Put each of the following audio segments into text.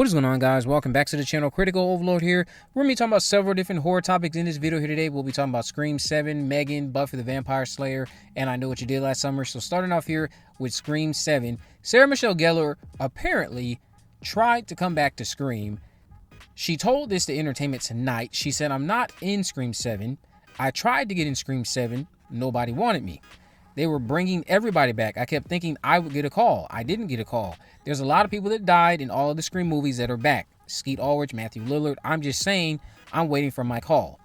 What is going on, guys? Welcome back to the channel. Critical Overlord here. We're going to be talking about several different horror topics in this video here today. We'll be talking about Scream 7, M3GAN, Buffy the Vampire Slayer, and I Know What You Did Last Summer. So starting off here with Scream 7, Sarah Michelle Gellar apparently tried to come back to Scream. She told this to Entertainment Tonight. She said, "I'm not in Scream 7. I tried to get in Scream 7. Nobody wanted me. They were bringing everybody back. I kept thinking I would get a call. I didn't get a call. There's a lot of people that died in all of the Scream movies that are back. Skeet Ulrich, Matthew Lillard. I'm just saying I'm waiting for my call."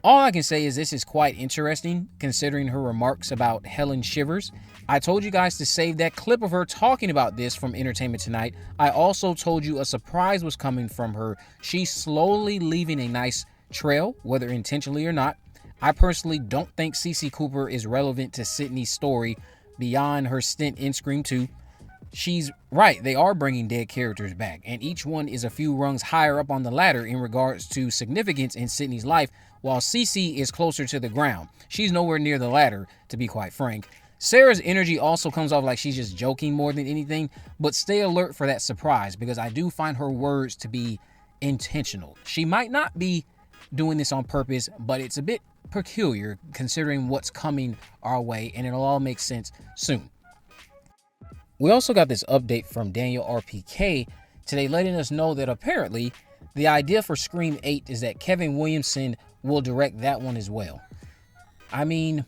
All I can say is this is quite interesting considering her remarks about Helen Shivers. I told you guys to save that clip of her talking about this from Entertainment Tonight. I also told you a surprise was coming from her. She's slowly leaving a nice trail, whether intentionally or not. I personally don't think Cece Cooper is relevant to Sydney's story beyond her stint in Scream 2. She's right, they are bringing dead characters back, and each one is a few rungs higher up on the ladder in regards to significance in Sydney's life, while Cece is closer to the ground. She's nowhere near the ladder, to be quite frank. Sarah's energy also comes off like she's just joking more than anything, but stay alert for that surprise, because I do find her words to be intentional. She might not be doing this on purpose, but it's a bit peculiar considering what's coming our way, and it'll all make sense soon. We also got this update from Daniel RPK today letting us know that apparently the idea for Scream 8 is that Kevin Williamson will direct that one as well. I mean,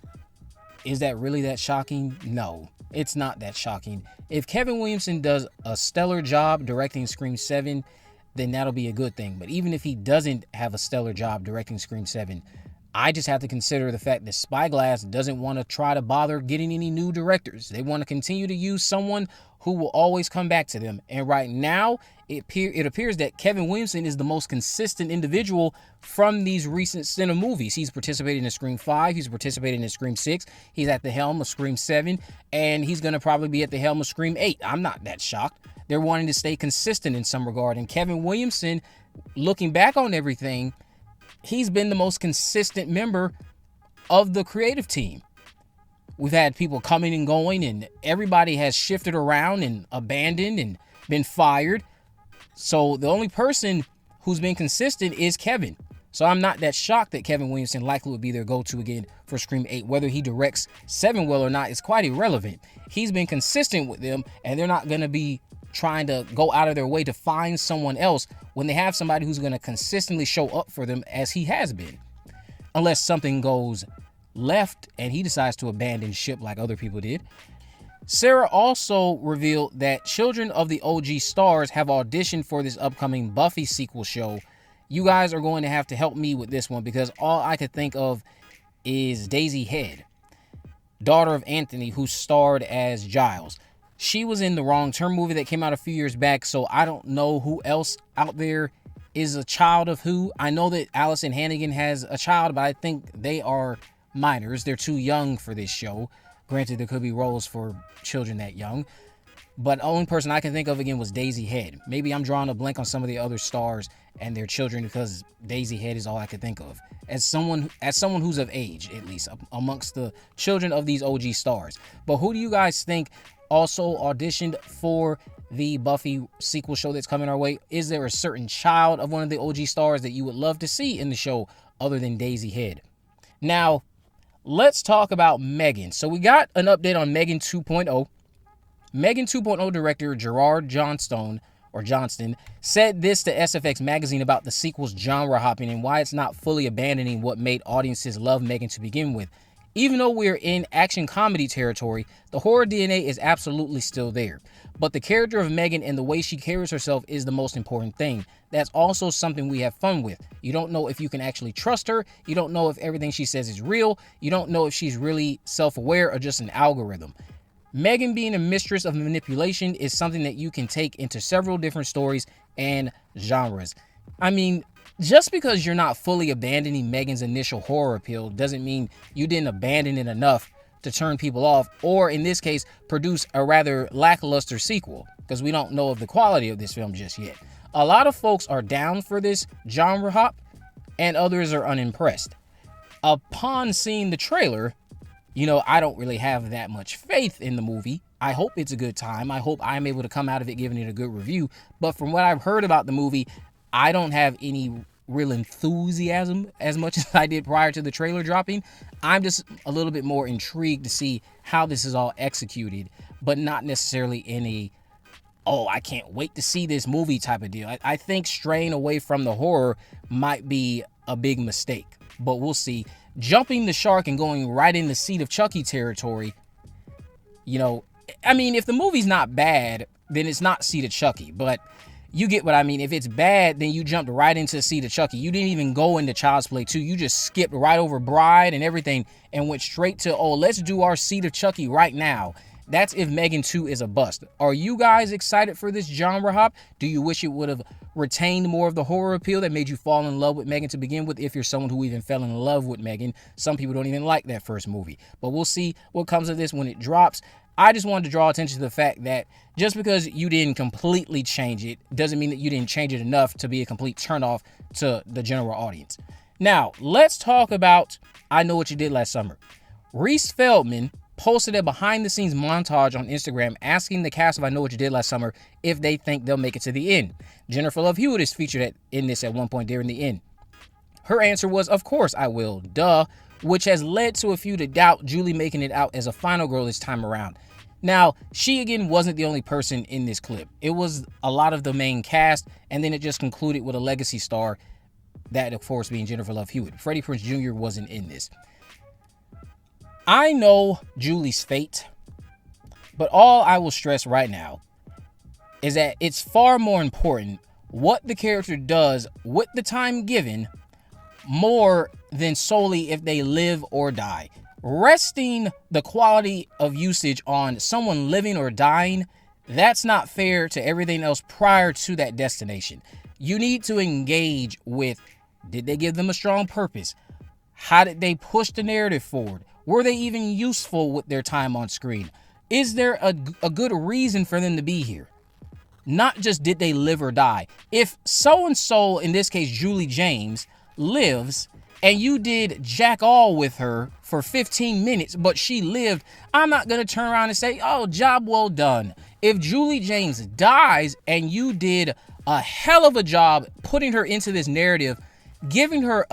is that really that shocking? No, it's not that shocking. If Kevin Williamson does a stellar job directing Scream 7, then that'll be a good thing. But even if he doesn't have a stellar job directing Scream 7, I just have to consider the fact that Spyglass doesn't want to try to bother getting any new directors. They want to continue to use someone who will always come back to them. And right now, it appears that Kevin Williamson is the most consistent individual from these recent cinema movies. He's participated in Scream 5. He's participated in Scream 6. He's at the helm of Scream 7. And he's going to probably be at the helm of Scream 8. I'm not that shocked. They're wanting to stay consistent in some regard. And Kevin Williamson, looking back on everything, he's been the most consistent member of the creative team. We've had people coming and going, and everybody has shifted around and abandoned and been fired. So the only person who's been consistent is Kevin. So I'm not that shocked that Kevin Williamson likely would be their go-to again for Scream 8. Whether he directs 7 well or not is quite irrelevant. He's been consistent with them, and they're not going to be trying to go out of their way to find someone else when they have somebody who's going to consistently show up for them as he has been. Unless something goes left and he decides to abandon ship like other people did. Sarah also revealed that children of the OG stars have auditioned for this upcoming Buffy sequel show. You guys are going to have to help me with this one because all I could think of is Daisy Head, daughter of Anthony, who starred as Giles. She was in the Wrong Turn movie that came out a few years back, so I don't know who else out there is a child of who. I know that Allison Hannigan has a child, but I think they are minors. They're too young for this show. Granted, there could be roles for children that young, but the only person I can think of again was Daisy Head. Maybe I'm drawing a blank on some of the other stars and their children because Daisy Head is all I could think of. As someone who's of age, at least amongst the children of these OG stars. But who do you guys think also auditioned for the Buffy sequel show that's coming our way? Is there a certain child of one of the OG stars that you would love to see in the show other than Daisy Head? Now, let's talk about M3GAN. So we got an update on M3GAN 2.0. M3GAN 2.0 director Gerard Johnston said this to SFX magazine about the sequel's genre hopping and why it's not fully abandoning what made audiences love M3GAN to begin with. Even though we're in action comedy territory, the horror DNA is absolutely still there. But the character of M3GAN and the way she carries herself is the most important thing. That's also something we have fun with. You don't know if you can actually trust her. You don't know if everything she says is real. You don't know if she's really self-aware or just an algorithm. M3GAN being a mistress of manipulation is something that you can take into several different stories and genres. I mean, just because you're not fully abandoning M3GAN's initial horror appeal doesn't mean you didn't abandon it enough to turn people off, or in this case, produce a rather lackluster sequel, because we don't know of the quality of this film just yet. A lot of folks are down for this genre hop, and others are unimpressed. Upon seeing the trailer, I don't really have that much faith in the movie. I hope it's a good time. I hope I'm able to come out of it giving it a good review. But from what I've heard about the movie, I don't have any real enthusiasm as much as I did prior to the trailer dropping. I'm just a little bit more intrigued to see how this is all executed, but not necessarily in a, oh, I can't wait to see this movie type of deal. I think straying away from the horror might be a big mistake, but we'll see. Jumping the shark and going right in the Seed of Chucky territory, you know, I mean, if the movie's not bad, then it's not Seed of Chucky, but you get what I mean. If it's bad, then you jumped right into Seed of Chucky. You didn't even go into Child's Play 2. You just skipped right over Bride and everything and went straight to, oh, let's do our Seed of Chucky right now. That's if M3GAN 2 is a bust. Are you guys excited for this genre hop? Do you wish it would have retained more of the horror appeal that made you fall in love with M3GAN to begin with, if you're someone who even fell in love with M3GAN? Some people don't even like that first movie. But we'll see what comes of this when it drops. I just wanted to draw attention to the fact that just because you didn't completely change it doesn't mean that you didn't change it enough to be a complete turnoff to the general audience. Now, let's talk about I Know What You Did Last Summer. Reese Feldman posted a behind-the-scenes montage on Instagram asking the cast of I Know What You Did Last Summer if they think they'll make it to the end. Jennifer Love Hewitt is featured in this at one point during the end. Her answer was, of course I will, duh, which has led to a few to doubt Julie making it out as a final girl this time around. Now, she again wasn't the only person in this clip. It was a lot of the main cast, and then it just concluded with a legacy star, that of course being Jennifer Love Hewitt. Freddie Prinze Jr. wasn't in this. I know Julie's fate, but all I will stress right now is that it's far more important what the character does with the time given more than solely if they live or die. Resting the quality of usage on someone living or dying, that's not fair to everything else prior to that destination. You need to engage with, did they give them a strong purpose? How did they push the narrative forward? Were they even useful with their time on screen? Is there a good reason for them to be here? Not just did they live or die. If so-and-so, in this case Julie James, lives and you did jack all with her for 15 minutes, but she lived, I'm not going to turn around and say, oh, job well done. If Julie James dies and you did a hell of a job putting her into this narrative, giving her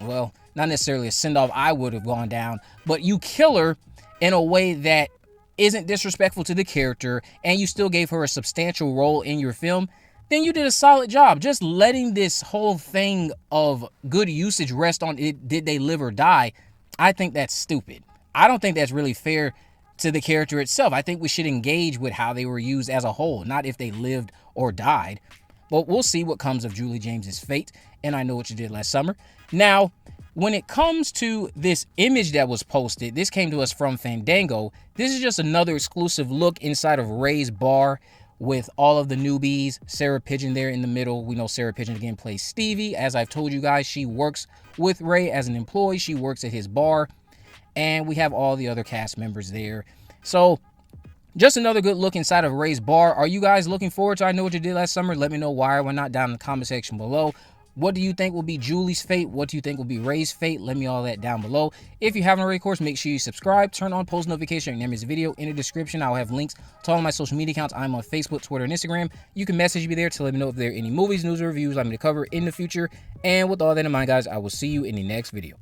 well, not necessarily a send-off I would have gone down, but you kill her in a way that isn't disrespectful to the character and you still gave her a substantial role in your film, then you did a solid job. Just letting this whole thing of good usage rest on it, did they live or die, I think that's stupid. I don't think that's really fair to the character itself. I think we should engage with how they were used as a whole, not if they lived or died. But we'll see what comes of Julie James's fate, and I Know What You Did Last Summer. Now, when it comes to this image that was posted, this came to us from Fandango. This is just another exclusive look inside of Ray's bar with all of the newbies. Sarah Pigeon there in the middle. We know Sarah Pigeon again plays Stevie. As I've told you guys, she works with Ray as an employee. She works at his bar. And we have all the other cast members there. So, just another good look inside of Ray's bar. Are you guys looking forward to I Know What You Did Last Summer? Let me know why or why not down in the comment section below. What do you think will be Julie's fate? What do you think will be Ray's fate? Let me all that down below. If you haven't already, of course, make sure you subscribe, turn on post notification, and name this video in the description. I'll have links to all my social media accounts. I'm on Facebook, Twitter, and Instagram. You can message me there to let me know if there are any movies, news, or reviews I'm going to cover in the future. And with all that in mind, guys, I will see you in the next video.